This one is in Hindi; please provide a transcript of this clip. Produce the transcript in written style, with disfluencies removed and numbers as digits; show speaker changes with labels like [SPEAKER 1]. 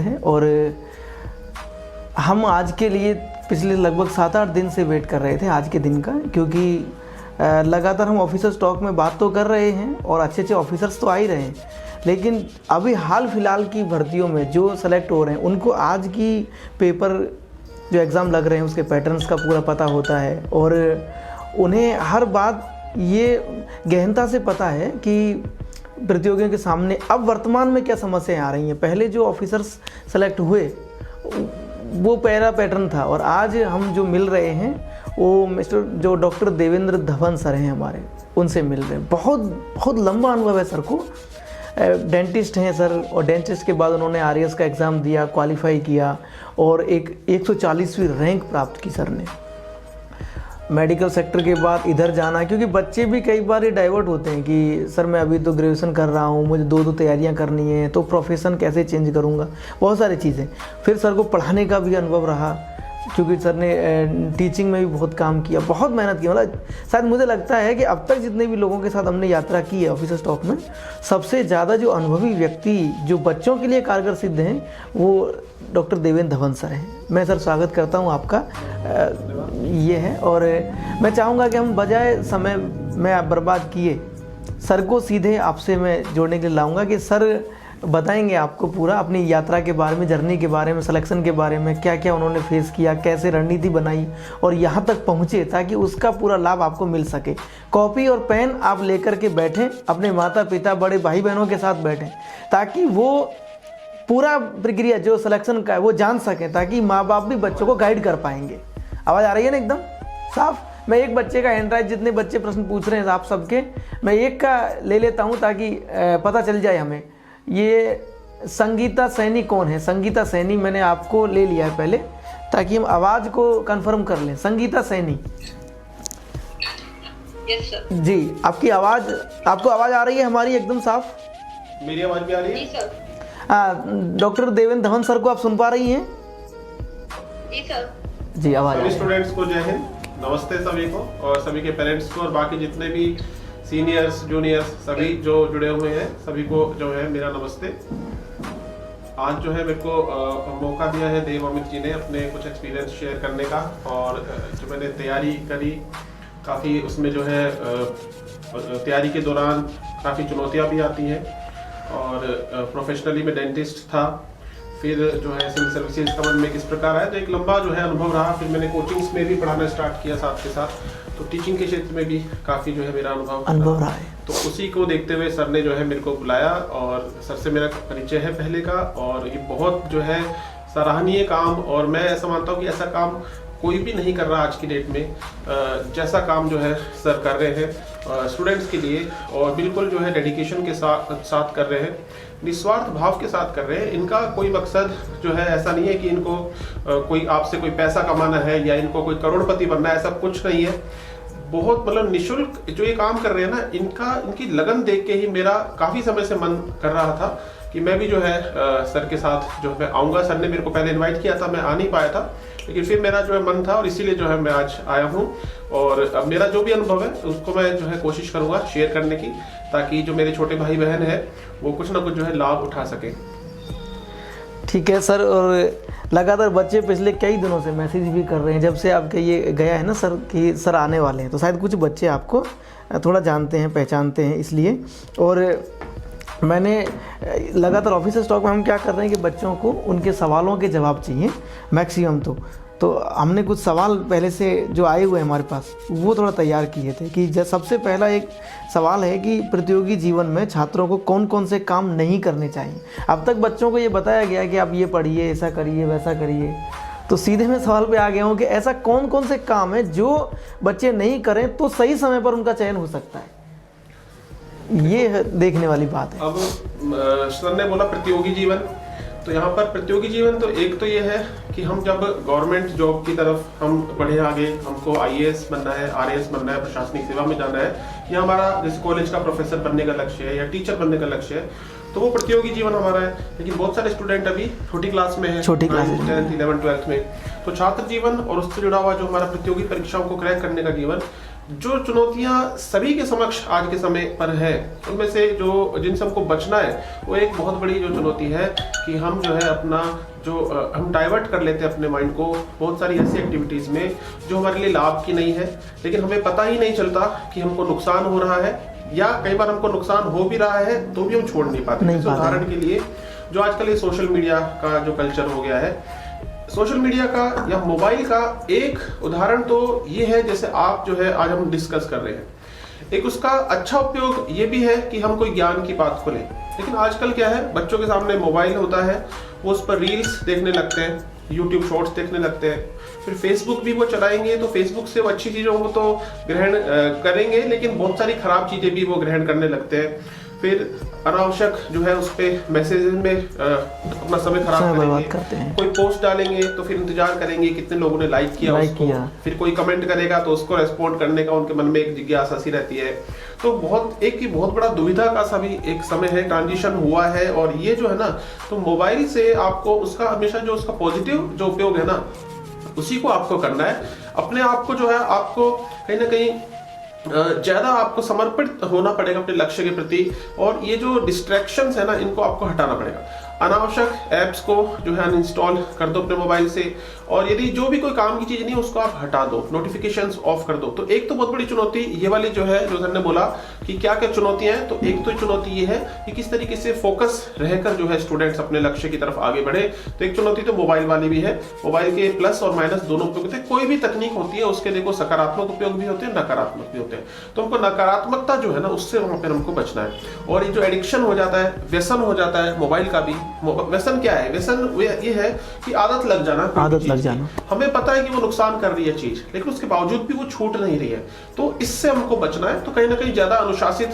[SPEAKER 1] हैं और हम आज के लिए पिछले लगभग 7-8 दिन से वेट कर रहे थे आज के दिन का, क्योंकि लगातार हम ऑफिसर्स टॉक में बात तो कर रहे हैं और अच्छे अच्छे ऑफिसर्स तो आ ही रहे हैं, लेकिन अभी हाल फिलहाल की भर्तियों में जो सेलेक्ट हो रहे हैं उनको आज की पेपर जो एग्ज़ाम लग रहे हैं उसके पैटर्न्स का पूरा पता होता है और उन्हें हर बात ये गहनता से पता है कि प्रतियोगियों के सामने अब वर्तमान में क्या समस्याएं आ रही हैं। पहले जो ऑफिसर्स सेलेक्ट हुए वो पहला पैटर्न था और आज हम जो मिल रहे हैं वो मिस्टर जो डॉक्टर देवेंद्र धवन सर हैं हमारे, उनसे मिल रहे हैं। बहुत बहुत लंबा अनुभव है सर को, डेंटिस्ट हैं सर और डेंटिस्ट के बाद उन्होंने आरएएस का एग्ज़ाम दिया, क्वालिफाई किया और एक 140वीं रैंक प्राप्त की सर ने। मेडिकल सेक्टर के बाद इधर जाना, क्योंकि बच्चे भी कई बार ये डाइवर्ट होते हैं कि सर मैं अभी तो ग्रेजुएशन कर रहा हूँ, मुझे 2 तैयारियाँ करनी है, तो प्रोफेशन कैसे चेंज करूँगा, बहुत सारी चीज़ें। फिर सर को पढ़ाने का भी अनुभव रहा, क्योंकि सर ने टीचिंग में भी बहुत काम किया, बहुत मेहनत की। मतलब शायद मुझे लगता है कि अब तक जितने भी लोगों के साथ हमने यात्रा की है ऑफिसर्स टॉक में, सबसे ज़्यादा जो अनुभवी व्यक्ति जो बच्चों के लिए कारगर सिद्ध हैं वो डॉक्टर देवेंद्र धवन सर हैं। मैं सर स्वागत करता हूं आपका। ये है और मैं चाहूँगा कि हम बजाय समय में बर्बाद किए सर को सीधे आपसे मैं जोड़ने के लिए लाऊंगा कि सर बताएंगे आपको पूरा अपनी यात्रा के बारे में, जर्नी के बारे में, सिलेक्शन के बारे में, क्या क्या उन्होंने फेस किया, कैसे रणनीति बनाई और यहाँ तक पहुँचे, ताकि उसका पूरा लाभ आपको मिल सके। कॉपी और पेन आप लेकर के बैठें, अपने माता पिता बड़े भाई बहनों के साथ बैठें, ताकि वो पूरा प्रक्रिया जो सिलेक्शन का है वो जान सकें, ताकि माँ बाप भी बच्चों को गाइड कर पाएंगे। आवाज़ आ रही है ना एकदम साफ? मैं एक बच्चे का हैंड राइट, जितने बच्चे प्रश्न पूछ रहे हैं आप सबके, मैं एक का ले लेता हूँ ताकि पता चल जाए हमें। ये संगीता सैनी कौन है? संगीता सैनी मैंने आपको ले लिया है पहले, ताकि हम आवाज़ को कंफर्म कर लें। संगीता सैनी।
[SPEAKER 2] Yes sir.
[SPEAKER 1] जी, आपकी आवाज़, आपको आवाज़ आ रही है हमारी एकदम साफ?
[SPEAKER 3] मेरी आवाज़ भी आ रही है?
[SPEAKER 2] जी sir.
[SPEAKER 1] Doctor Devendra Dhawan sir को आप सुन पा रही हैं?
[SPEAKER 2] जी सर।
[SPEAKER 1] जी, आवाज़ आ रही
[SPEAKER 3] सभी
[SPEAKER 1] है।
[SPEAKER 3] स्टूडेंट्स को जय हिंद, नमस्ते सभी को, और सभी के पेरेंट्स को और बाकी जितने भी सीनियर्स जूनियर्स सभी जो जुड़े हुए हैं सभी को जो है मेरा नमस्ते। आज जो है मेरे को मौका दिया है देव अमित जी ने अपने कुछ एक्सपीरियंस शेयर करने का, और जो मैंने तैयारी करी काफ़ी उसमें जो है तैयारी के दौरान काफ़ी चुनौतियाँ भी आती हैं, और प्रोफेशनली मैं डेंटिस्ट था, फिर जो है सिविल सर्विसेज का मन में किस प्रकार आया, तो एक लंबा जो है अनुभव रहा। फिर मैंने कोचिंग्स में भी पढ़ाना स्टार्ट किया साथ के साथ, तो टीचिंग के क्षेत्र में भी काफ़ी जो है मेरा अनुभव
[SPEAKER 1] रहा है।
[SPEAKER 3] तो उसी को देखते हुए सर ने जो है मेरे को बुलाया, और सर से मेरा परिचय है पहले का, और ये बहुत जो है सराहनीय काम, और मैं ऐसा मानता हूँ कि ऐसा काम कोई भी नहीं कर रहा आज की डेट में, जैसा काम जो है सर कर रहे हैं स्टूडेंट्स के लिए, और बिल्कुल जो है डेडिकेशन के साथ कर रहे हैं, निस्वार्थ भाव के साथ कर रहे हैं। इनका कोई मकसद जो है ऐसा नहीं है कि इनको कोई आपसे कोई पैसा कमाना है या इनको कोई करोड़पति बनना है, ऐसा कुछ नहीं है। बहुत मतलब निःशुल्क जो ये काम कर रहे हैं ना, इनकी लगन देख के ही मेरा काफ़ी समय से मन कर रहा था कि मैं भी जो है सर के साथ जो मैं आऊँगा। सर ने मेरे को पहले इनवाइट किया था, मैं आ नहीं पाया था, लेकिन फिर मेरा जो है मन था और इसीलिए जो है मैं आज आया हूँ, और अब मेरा जो भी अनुभव है उसको मैं जो है कोशिश करूँगा शेयर करने की, ताकि जो मेरे छोटे भाई बहन हैं वो कुछ ना कुछ जो है लाभ उठा सकें।
[SPEAKER 1] ठीक है सर, और लगातार बच्चे पिछले कई दिनों से मैसेज भी कर रहे हैं, जब से आपका ये गया है ना सर कि सर आने वाले हैं, तो शायद कुछ बच्चे आपको थोड़ा जानते हैं, पहचानते हैं इसलिए। और मैंने लगातार ऑफिसर्स टॉक में हम क्या कर रहे हैं कि बच्चों को उनके सवालों के जवाब चाहिए मैक्सिमम, तो हमने कुछ सवाल पहले से जो आए हुए हैं हमारे पास वो थोड़ा तैयार किए थे कि सबसे पहला एक सवाल है कि प्रतियोगी जीवन में छात्रों को कौन कौन से काम नहीं करने चाहिए। अब तक बच्चों को ये बताया गया कि आप ये पढ़िए, ऐसा करिए, वैसा करिए, तो सीधे मैं सवाल पे आ गया हूँ कि ऐसा कौन कौन से काम है जो बच्चे नहीं करें तो सही समय पर उनका चयन हो सकता है, ये देखने वाली बात है।
[SPEAKER 3] अब सर ने बोला प्रतियोगी जीवन, तो यहाँ पर प्रतियोगी जीवन तो एक तो ये है कि हम जब गवर्नमेंट जॉब की तरफ हम बढ़े आगे, हमको आईएएस बनना है, आरएएस बनना है, प्रशासनिक सेवा में जाना है, या हमारा जैसे कॉलेज का प्रोफेसर बनने का लक्ष्य है या टीचर बनने का लक्ष्य है, तो वो प्रतियोगी जीवन हमारा है। लेकिन बहुत सारे स्टूडेंट अभी छोटी क्लास में है, 10th 11th 12th में, तो छात्र जीवन और उससे जुड़ा हुआ जो हमारा प्रतियोगी परीक्षाओं को क्रैक करने का जीवन, जो चुनौतियां सभी के समक्ष आज के समय पर है, उनमें से जो जिनसे हमको बचना है वो एक बहुत बड़ी जो चुनौती है कि हम जो है अपना जो हम डाइवर्ट कर लेते हैं अपने माइंड को बहुत सारी ऐसी एक्टिविटीज में जो हमारे लिए लाभ की नहीं है, लेकिन हमें पता ही नहीं चलता कि हमको नुकसान हो रहा है, या कई बार हमको नुकसान हो भी रहा है तो भी हम छोड़ नहीं पाते। उदाहरण के लिए जो आजकल ये सोशल मीडिया का जो कल्चर हो गया है, सोशल मीडिया का या मोबाइल का एक उदाहरण तो ये है, जैसे आप जो है आज हम डिस्कस कर रहे हैं, एक उसका अच्छा उपयोग ये भी है कि हम कोई ज्ञान की बात खोलें, लेकिन आजकल क्या है, बच्चों के सामने मोबाइल होता है, वो उस पर रील्स देखने लगते हैं, यूट्यूब शॉर्ट्स देखने लगते हैं, फिर फेसबुक भी वो चलाएंगे तो फेसबुक से वो अच्छी चीज़ों को तो ग्रहण करेंगे, लेकिन बहुत सारी खराब चीज़ें भी वो ग्रहण करने लगते हैं, फिर अनावश्यक जो है उस पर मैसेज में अपना समय खराब
[SPEAKER 1] करते हैं।
[SPEAKER 3] कोई पोस्ट डालेंगे तो फिर इंतजार करेंगे कितने लोगों ने लाइक किया, फिर कोई कमेंट करेगा तो उसको रेस्पॉन्ड करने का उनके मन में एक जिज्ञासा सी रहती है। तो बहुत बड़ा दुविधा का सा भी एक समय है, ट्रांजिशन हुआ है, और ये जो है ना, तो मोबाइल से आपको उसका हमेशा जो उसका पॉजिटिव जो उपयोग है ना, उसी को आपको करना है। अपने आप को जो है आपको कहीं ना कहीं ज्यादा आपको समर्पित होना पड़ेगा अपने लक्ष्य के प्रति, और ये जो डिस्ट्रैक्शंस है ना, इनको आपको हटाना पड़ेगा। अनावश्यक ऐप्स को जो है अनइंस्टॉल कर दो अपने मोबाइल से, और यदि जो भी कोई काम की चीज नहीं है उसको आप हटा दो, नोटिफिकेशंस ऑफ कर दो। तो एक तो बहुत बड़ी चुनौती ये वाली जो है, जो सर ने बोला कि क्या क्या चुनौतियां हैं, तो एक तो चुनौती ये है कि किस तरीके से फोकस रहकर जो है स्टूडेंट्स अपने लक्ष्य की तरफ आगे बढ़े। तो एक चुनौती तो मोबाइल वाली भी है, मोबाइल के प्लस और माइनस दोनों उपयोग होते हैं। कोई भी तकनीक होती है उसके देखो सकारात्मक उपयोग भी होते हैं, नकारात्मक भी होते हैं, तो हमको नकारात्मकता जो है ना उससे वहां पर हमको बचना है। और ये जो एडिक्शन हो जाता है, व्यसन हो जाता है मोबाइल का भी, व्यसन क्या है, व्यसन ये है कि आदत लग जाना, हमें पता है कि वो नुकसान कर रही है चीज, लेकिन उसके बावजूद भी वो छूट नहीं रही है, तो इससे हमको बचना है। तो कहीं ना कहीं ज्यादा अनुशासित